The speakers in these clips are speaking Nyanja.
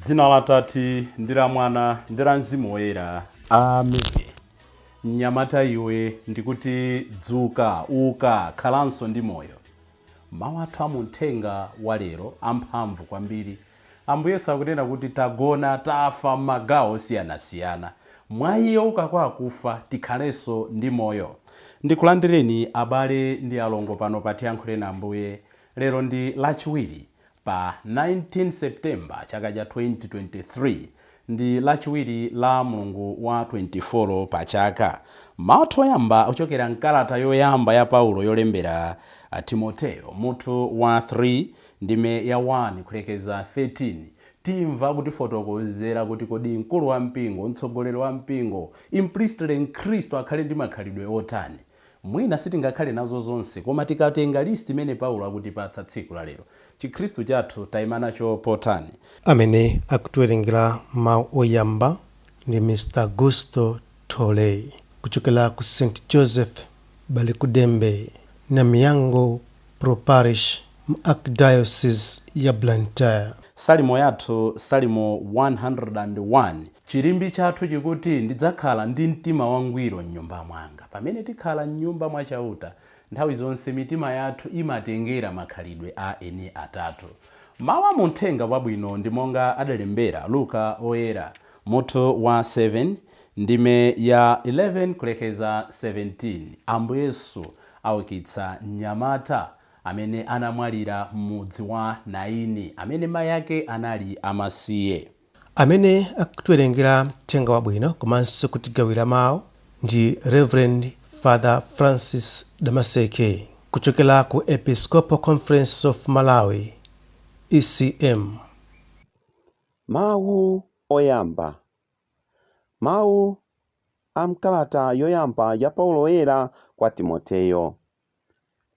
Dzina la Tati ndi la Mwana ndi la Mzimu Woyera. Amen. Mnyamata iwe ndikuti dzuka, uka, khalanso ndi moyo. Mawu athu amuthenga wa lero amphamvu kwambiri. Ambuye sakunena kuti tagona tafa m'magawo osiyanasiyana. Mwa iye uka kwa akufa tikhalenso ndi moyo. Ndikulandireni abale ndi alongo pano pa Tiyankhule na Ambuye. Lero ndi Lachiwiri pa 19 September chaka cha 2023 ndi Lachiwiri la Mulungu wa 24 pa chaka. Mawu oyamba ochokera mkalata yoyamba ya Paulo yolembera Timoteyo mutu wa 3 ndime ya 1 kulekeza 13. Timva kuti fotokozera kuti kodi mkulu wa mpingo, mtsogoleri wa mpingo, impristre Mkristo akhale ndi makhalidwe otani. Mwina sitingakhale nazo zonse koma tikatenga listi imene Paulo akutipatsa tsiku la lero, Chikhristu chathu tayima nacho potani. Amene akutiwerengera mawu oyamba ndi Mr. Gusto Tolei kuchokera ku St. Joseph Balikudembe na Miyango Pro Parish Archdiocese ya Blantyre. Salimo yathu Salimo 101. Chilimbi chathu chikuti ndidzakhala ndi mtima wangwiro m'nyumba mwanga. Pamene tikhala m'nyumba mwachauta, nthawi zonse mitima yathu imatengera makhalidwe a eni atatu. Mawu amuthenga wabwino ndi monga adalembera Luka oyera mutu wa 7 ndime ya 11 kulekeza 17. Ambuye Yesu aukitsa mnyamata amene anamwalira m'mudzi wa Naini, amene mayi ake anali amasiye. Amene akutiwerengera mthenga wabwino komanso kutigawira mawu ndi Reverend Father Francis Damaseke kuchokera ku Episcopal Conference of Malawi ECM. Mawu oyamba. Mawu amkalata yoyamba ya Paulo oyera kwa Timoteyo.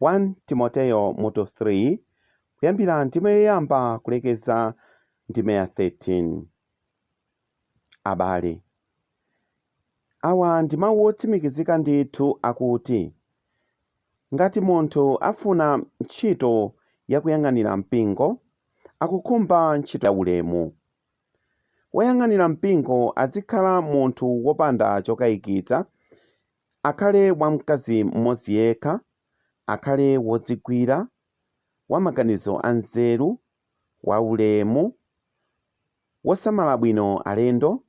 1 Timoteyo mutu 3 kuyambira ndime yoyamba kulekeza ndime ya 13. Abale, awa ndi mawu otsimikizika ndithu akuti ngati munthu afuna ntchito yakuyang'anira mpingo, akukhumba ntchito ya ulemu. Woyang'anira mpingo azikhala munthu wopanda chokayikitsa, akhale wamkazi mmodzi yekha, akhale wodzigwira, wamaganizo anzeru, waulemu, wosamala bwino alendo,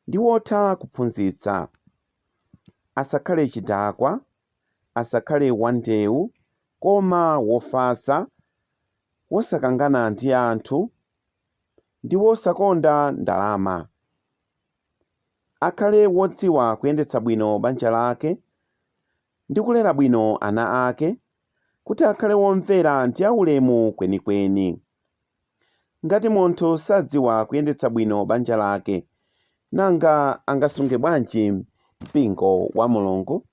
ndi wotha kuphunzitsa. Asakhale chidakwa, asakhale wandewu, koma wofatsa, wosakangana ndi anthu, ndi wosakonda ndalama. Akhale wodziwa kuyendetsa bwino banja lake ndi kulera bwino ana ake, kuti akhale womvera ndi aulemu kwenikweni. Ngati munthu sadziwa kuyendetsa bwino banja lake, nanga angasunge bwanji mpingo wa Mulungu?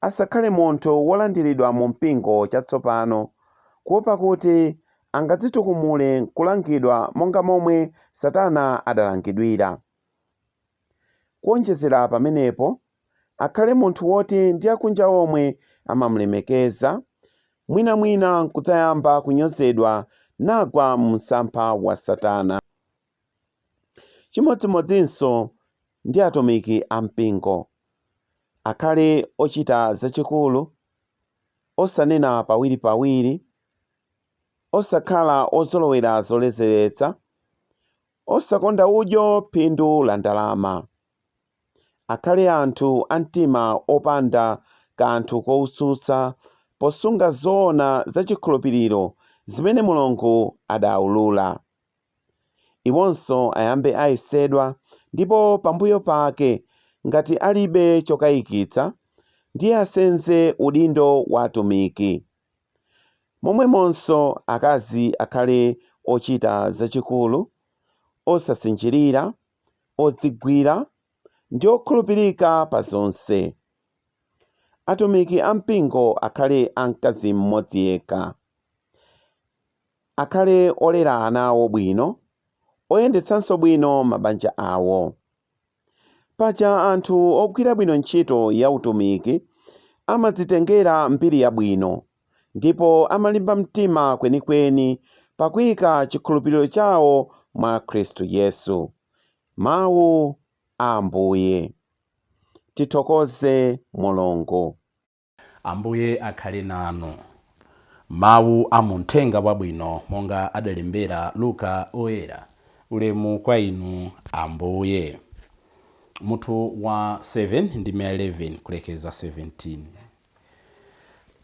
Asakhale munthu wolandiridwa mu mpingo chatsopano, kuopa kuti angadzitukumule kulangidwa monga momwe Satana adalangidwira. Kuonjezera pamenepo, akhale munthu woti ndi akunja omwe amamulemekeza, mwinamwina n'kudzayamba kunyozedwa nagwa msampha wa Satana. Chimodzimodzinso ndi atumiki ampingo. Akhale ochita zachikulu, osanena pawiripawiri, osakhala ozolowera zoledzeretsa, osakonda udyo phindu la ndalama. Akhale anthu a mtima opanda kanthu kowutsutsa posunga zoona zachikhulupiriro zimene Mulungu adaulula. Iwonso ayambe ayesedwa, ndipo pambuyo pake ngati alibe chokayikitsa, ndiye asenze udindo wa atumiki. Momwemonso akazi akhale ochita zachikulu, osasinjirira, odzigwira, ndi okhulupirika pa zonse. Atumiki ampingo akhale amkazi mmodzi yekha. Akhale olera ana awo bwino, oyendetsanso bwino mabanja awo. Paja anthu ogwira bwino ntchito ya utumiki amadzitengera mbiri yabwino, ndipo amalimba mtima kwenikweni pakuyika chikhulupiriro chawo mwa Khristu Yesu. Mawu a Ambuye. Tithokoze Mulungu. Ambuye akhale nanu. Mawu a Uthenga Wabwino monga adalembera Luka oyera. Ulemu kwa inu Ambuye. Mutu wa 7 ndi 11 kulekeza 17.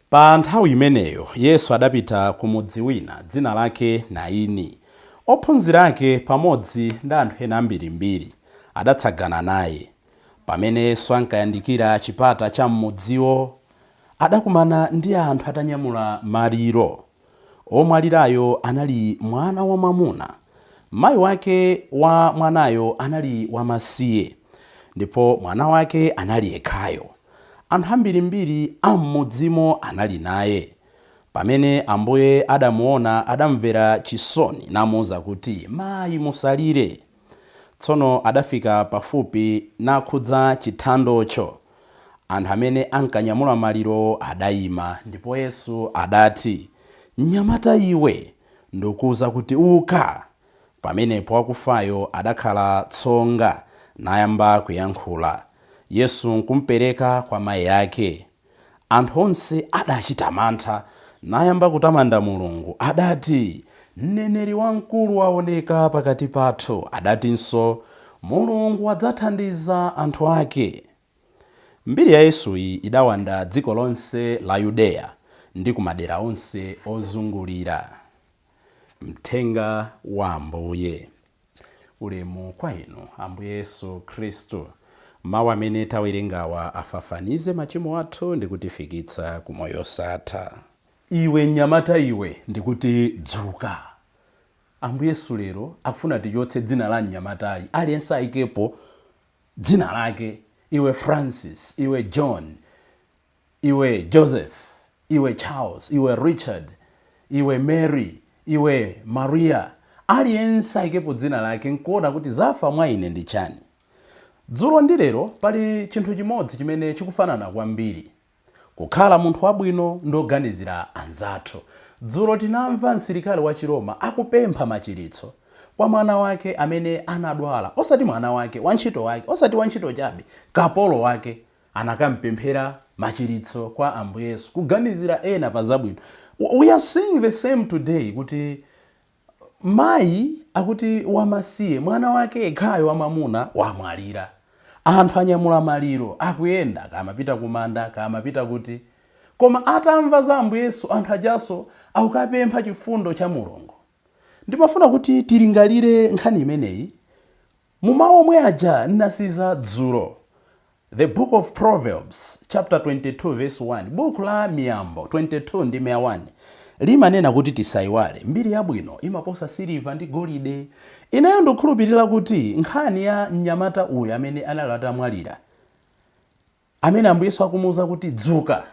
Pa nthawi imeneyo Yesu adapita ku mudzi wina dzina lake Naini. Ophunzira ake pamodzi ndi anthu ena ambirimbiri adatsagana naye. Pamene Yesu ankayandikira chipata cha mmudziwo, adakumana ndi anthu atanyamula maliro. Omwalirayo anali mwana wamwamuna. Mayi wake wa mwanayo anali wamasiye, ndipo mwana wake anali yekhayo. Anthu ambirimbiri a mmudzimo anali naye. Pamene Ambuye adamuona, adamvera chisoni namuwuza kuti, "Mayi, musalire." Tsono adafika pafupi nakhudza chithandocho. Anthu amene ankanyamula maliro adayima, ndipo Yesu adati, "Mnyamata iwe, ndikuwuza kuti uka." Pamenepo wakufayo adakhala tsonga nayamba kuyankhula. Yesu nkumupereka kwa mayi ake. Anthu onse adachita mantha nayamba kutamanda Mulungu. Adati, "Mneneri wamkulu waoneka pakati pathu." Adatinso, "Mulungu adzathandiza anthu ake." Mbiri ya Yesu iyi idawanda dziko lonse la Yudeya ndi kumadera onse ozungulira. Mthenga wa Ambuye. Ulemu kwa inu Ambuye Yesu Khristu. Mawu amene tawerengawa afafanize machimo athu ndi kutifikitsa ku moyo osatha. Iwe mnyamata iwe, ndikuti dzuka. Ambuye Yesu lero akufuna tichotse dzina la mnyamatayi. Aliyense ayikepo dzina lake. Iwe Francis, iwe John, iwe Joseph, iwe Charles, iwe Richard, iwe Mary, iwe Maria. Aliyense ayikepo dzina lake nkuona kuti zafa mwa ine ndi chani. Dzulo ndi lero pali chinthu chimodzi chimene chikufanana kwambiri: kukhala munthu wabwino ndoganizira anzathu. Dzulo tinamva msilikali wa Chiroma akupempha machiritso kwa mwana wake amene anadwala. Osati mwana wake, wantchito wake, osati wantchito chabe, kapolo wake anakampemphera machiritso kwa Ambuye Yesu, kuganizira ena pa zabwino. We are seeing the same today, kuti mayi akuti wamasiye mwana wake yekhayo wamwamuna wamwalira. Anthu anyamula maliro akuyenda, kamapita kumanda, kamapita kuti. Koma atamva za Ambuye Yesu, anthu ajaso akukapempha chifundo cha Mulungu. Ndimafuna kuti tilingalire nkhani imeneyi mu mawu omwe aja nnasiza dzulo. The book of Proverbs chapter 22 verse 1, buku la Miyambo 22 ndi 1 limanena kuti tisayiwale, mbiri yabwino imaposa siliva ndi golide. Ineyo ndikukhulupirira kuti nkhani ya mnyamata uyu amene anali atamwalira, amene Ambuye Yesu akumuwuza kuti dzuka,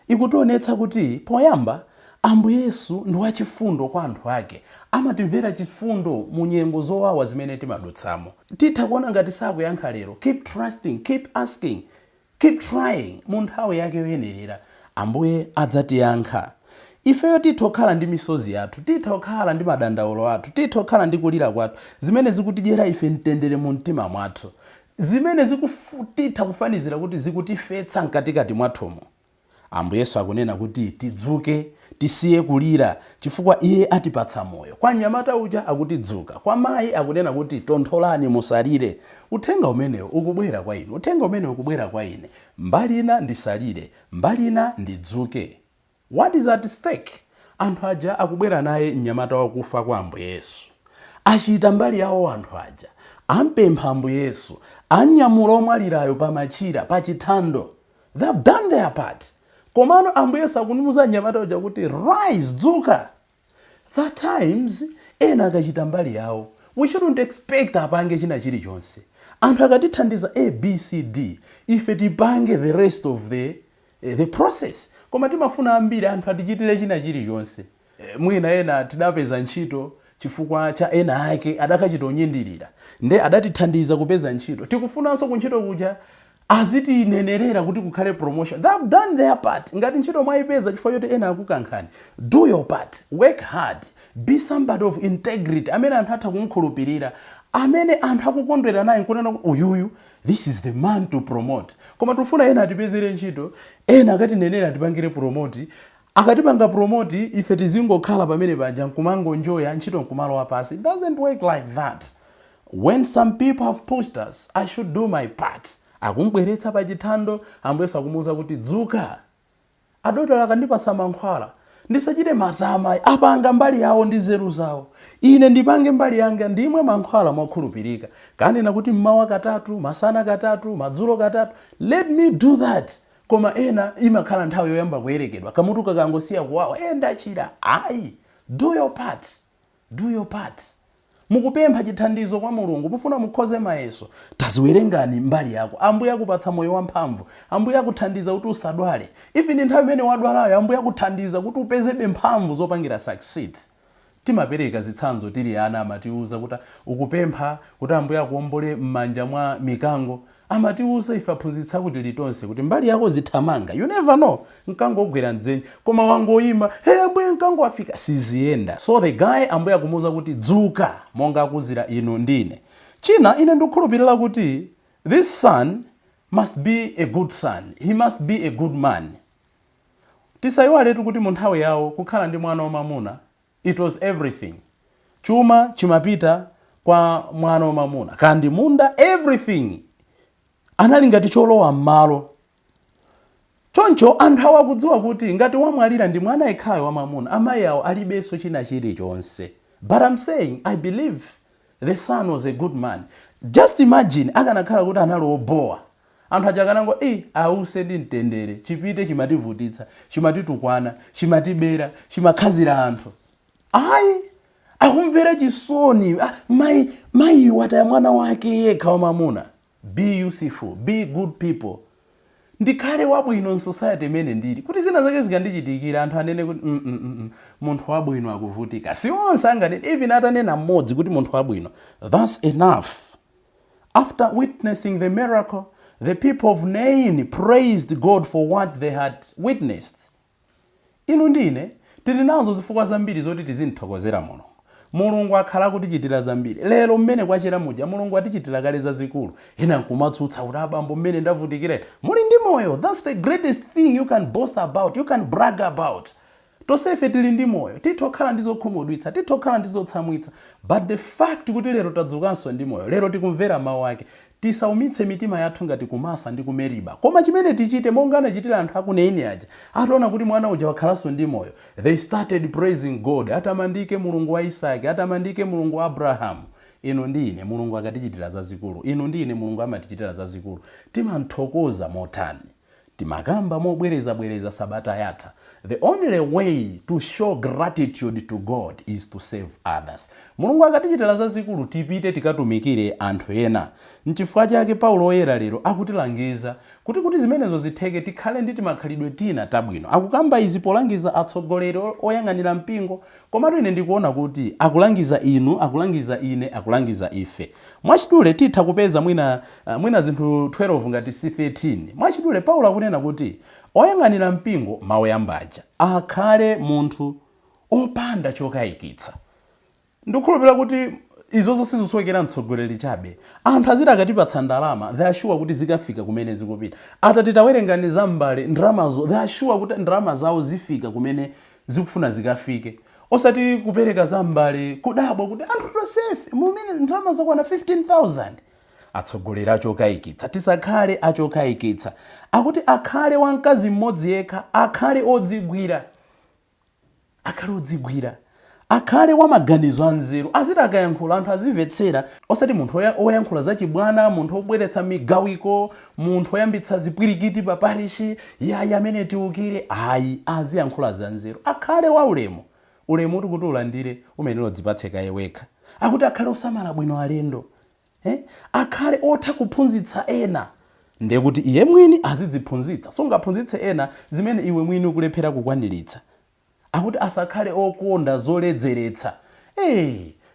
ikutionetsa kuti poyamba Ambuye Yesu ndi wachifundo kwa anthu ake. Amatimvera chifundo mu nyengo zowawa zimene timadutsamo. Titha kuona ngati sakuyankha lero. Keep trusting, keep asking, keep trying. Mu nthawi yake yoyenerera Ambuye adzatiyankha. Ifeyo titha kukhala ndi misozi yathu, titha kukhala ndi madandaulo athu, titha kukhala ndi kulira kwathu, zimene zikutidyera ife mtendere mu mtima mwathu, zimene titha kufanizira kuti zikutifetsa mkatikati mwathumo. Ambuye Yesu akunena kuti tidzuke, tisiye kulira, chifukwa iye atipatsa moyo. Kwa mnyamata uja akuti dzuka, kwa mayi akunena kuti tontholani musalire. Uthenga umenewo ukubwera kwa inu, uthenga umenewo ukubwera kwa ine. Mbali ina ndisalire, mbali ina ndidzuke. What is at stake? Anthu aja akubwera naye mnyamata wakufa kwa Ambuye Yesu. Achita mbali yawo anthu aja, ampempha Ambuye Yesu, anyamula omwalirayo pamachira, pachithando. They've done their part. Komano Ambuye Yesu akunimuza mnyamata uja kuti rise, dzuka. That times ena akachita mbali yawo, we shouldn't expect apange china chilichonse. Anthu akatithandiza ABCD, ife tipange the rest of the process. Koma timafuna ambiri anthu atichitire china chilichonse. Mwina ena tidapeza ntchito chifukwa cha ena ake adakachita onyendirira, nde adatithandiza kupeza ntchito. Tikufunanso kuntchito kuja azitinenerera kuti kukhale promotion. They have done their part. Ngati ntchito mwayipeza chifukwa choti ena akukankhani, do your part, work hard, be somebody of integrity amene anthu atha kumkhulupirira, amene anthu akukondwera naye nkunena uyuyu this is the man to promote. Koma tufuna ena atipezere ntchito, ena akatinenera atipangire promote, akatipanga promote ife tizingokhala pamene paja nkumangonjoya ntchito nkumalowa pasi. It doesn't work like that. When some people have pushed us, I should do my part. Akumbweretsa pachithando, Ambuye akumuwuza kuti dzuka. Adotolo akandipasa mankhwala, ndisachite matama, apanga mbali yawo ndi nzeru zawo. Ine ndipange mbali yanga ndimwe mankhwala mokhulupirika. Kanena kuti mmawa katatu, masana katatu, madzulo katatu. Let me do that. Koma ena imakhala nthawi yoyamba kuyerekedwa. Kamutu kakangosiya kuwawa, ndachira. Ayi, do your part. Do your part. Mukupempha chithandizo kwa Mulungu, mufuna mukhoze mayeso, taziwerengani mbali yako. Ambuye akupatsa moyo wamphamvu, Ambuye akuthandiza kuti usadwale. Even nthawi imene wadwalayo, Ambuye akuthandiza kuti upezebe mphamvu zopangira succeed. Timapereka zitsanzo tili ana amatiuza kuti ukupempha kuti Ambuye akuombole m'manja mwa mikango. Amatiuza ife aphunzitsa kuti litonse kuti mbali yako zithamanga. You never know. Mkango ogwera mdzenje. Koma wangoyima, hey Ambuye mkango afika. Siziyenda. So the guy Ambuye akumuwuza kuti dzuka monga akuzira inu ndine. China ine ndikukhulupirira kuti this son must be a good son. He must be a good man. Tisayiwaletu kuti mu nthawi yawo kukhala ndi mwana wamamuna, it was everything. Chuma chimapita kwa mwana wamamuna. Kandi munda everything. Anali ngati cholowa m'malo. Choncho anthu awo akudziwa kuti ngati wamwalira ndi mwana yekhayo wamamuna, amayi awo alibenso china chilichonse. But I'm saying, I believe the son was a good man. Just imagine akanakhala kuti anali obowa. Anthu aja akanango, ause ndi mtendere, chipite chimativutitsa, chimatitukwana, chimatibera, chimakhazira anthu. Ayi, akumvera chisoni, mayi wataya mwana wake yekha wamamuna. Be useful, be good people. Ndikhale wabwino in society imene ndili. Kuti zina zake zikandichitikira anthu anene kuti munthu wabwino akuvutika. Si onse anganene, even atanena mmodzi kuti munthu wabwino. That's enough. After witnessing the miracle, the people of Nain praised God for what they had witnessed. Inu ndine, tili nazo zifukwa zambiri zoti tizimthokozera Mulungu. Mulungu akhala kutichitira zambiri. Lero mmene kwachera muja Mulungu atichitira kale zazikulu. Ena nkumatsutsa kuti abambo mmene ndavutikira. Muli ndi moyo. That's the greatest thing you can boast about. You can brag about. Tosefe tili ndi moyo. Titokhala ndizokhumudwitsa, titokhala ndizotsamwitsa. But the fact kuti lero tadzukanso ndi moyo, lero tikumvera mawu ake, tisaumitse mitima yathu ngati kumasa ndi kumeriba. Koma chimene tichite monga anachitira anthu akuneini aja. Ataona kuti mwana uja wakhalanso ndi moyo, they started praising God. Atamandike Mulungu wa Isaki, atamandike Mulungu wa Abrahamu. Inu ndine Mulungu akatichitira zazikulu. Inu ndine Mulungu amatichitira zazikulu. Timamthokoza motani. Timakamba mobwereza sabata yatha. The only way to show gratitude to God is to save others. Mulungu akatichitira zazikulu tipite tikatumikire anthu ena. N'chifukwa chake Paulo oyera lero akutilangiza kuti zimenezo zitheke tikhale ndi timakhalidwe tina tabwino. Akukamba izi polangiza atsogoleri oyang'anira mpingo, komatu ine ndikuona kuti akulangiza inu, akulangiza ine, akulangiza ife. Mwachidule titha kupeza mwina zinthu 12 ngati si 13. Mwachidule Paulo akunena kuti oyang'anira mpingo mawu yambaja akhale munthu opanda chokayikitsa. Ndikukhulupirira kuti izozo sizosowekera mtsogoleri chabe. Anthu azira akatipatsa ndalama, they are sure kuti zikafika kumene zikupita. Atatitawerengani zambale ndramazo, they are sure kuti ndrama zawo zifika kumene zikufuna zikafike. Osati kupereka zambale kudabwa kuti anthu tosefe mumene ndrama zakwana 15,000. Atsogoleri achokayikitsa, tisakhale achokayikitsa. Akuti akhale wamkazi mmodzi yekha, akhale odzigwira. Akhale odzigwira. Akhale wamaganizo anzeru. Aziti akayankhula anthu azimvetsera. Osati munthu oyankhula zachibwana, munthu obweretsa migawiko, munthu oyambitsa zipwirikiti pa parishi, yayi amene tiukire. Ayi, aziyankhula zanzeru. Akhale wa ulemu. Ulemu kuti ulandire umene udzipatseka yewekha. Akuti akhale osamala bwino alendo. Akhale otha kuphunzitsa ena. Ndiye kuti iye mwini azidziphunzitsa. Sungaphunzitse ena zimene iwe mwini ukulephera kukwaniritsa. Akuti asakhale okonda zoledzeretsa.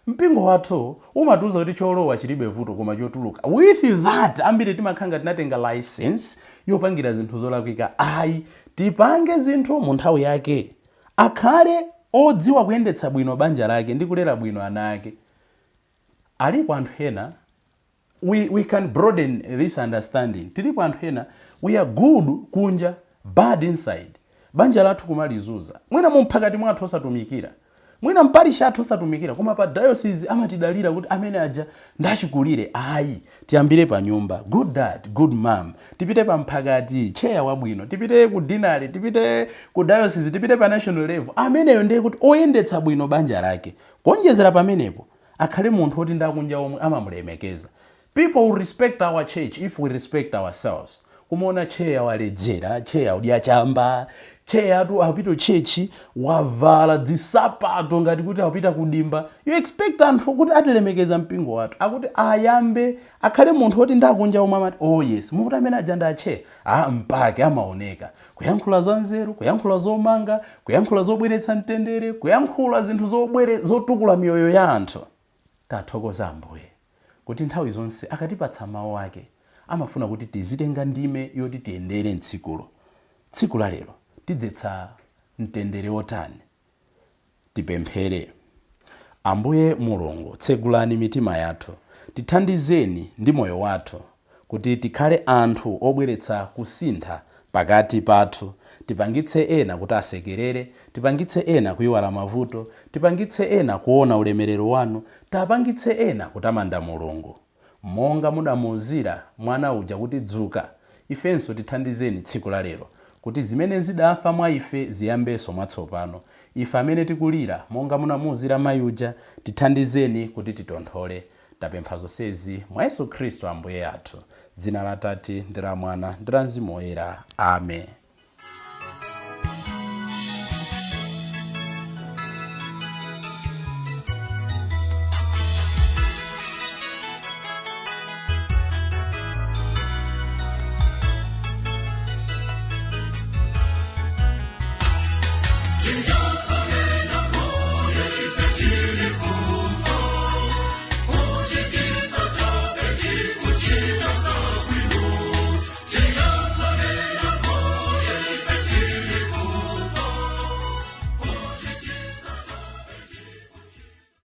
mpingo wathu umatiuza kuti cholowa chilibe vuto koma chotuluka. With that ambiri timakhanga tinatenga license yopangira zinthu zolakwika. Ayi, tipange zinthu mu nthawi yake. Akhale odziwa kuyendetsa bwino banja lake ndi kulera bwino ana ake. Alipo anthu ena, we can broaden this understanding. Tilipo anthu ena, we are good kunja, bad inside. Banja lathu kumalizuza. Mwina mumphakati mwathu osatumikira. Mwina mpalisha athu osatumikira. Koma pa diocese amatidalira kuti amene aja ndachikulire. Ayi, tiyambire pa nyumba. Good dad, good mom. Tipite pa mphakati, cheya wabwino. Tipite ku dinari, tipite ku diocese, tipite pa national level. Ameneyo ndiye kuti oyendetsa bwino banja lake. Kuonjezera pamenepo, akhale munthu oti ndakunja omwe amamulemekeza. People will respect our church if we respect ourselves. Kumona cheya waledzera, cheya udya chamba, cheya atu apita chechi wavala zisapato ngati kuti apita kudimba. You expect anthu kuti atilemekeza mpingo wathu. Akuti ayambe akhale munthu oti ndakunja omwe amati oh yes, mukuti amene aja ndache mpake amaoneka. Kuyankhula za nzeru, kuyankhula zomanga, kuyankhula zobweretsa mtendere, kuyankhula zinthu zotukula miyoyo ya anthu. Tathokoza Ambuye kuti nthawi zonse akatipatsa mawu ake amafuna kuti tizitenga ndime yoti tiyendere mtsikulo. Tsiku la lero tidzetsa mtendere otani. Tipemphere. Ambuye Mulungu, tsegulani mitima yathu, tithandizeni ndi moyo wathu kuti tikhale anthu obweretsa kusintha pakati pathu. Tipangitse ena kuti asekerere, tipangitse ena kuyiwala mavuto, tipangitse ena kuona ulemerero wanu, tapangitse ena kutamanda Mulungu. Monga mudamuuzira mwana uja kuti dzuka, ifenso tithandizeni tsiku la lero kuti zimene zidafa mwa ife ziyambenso mwatsopano. Ife amene tikulira monga munamuuzira mayi uja, tithandizeni kuti titonthole. Tapempha zonsezi mwa Yesu Khristu Ambuye athu. Dzina la Tate ndi la Mwana ndi la Mzimu Woyera. Amen.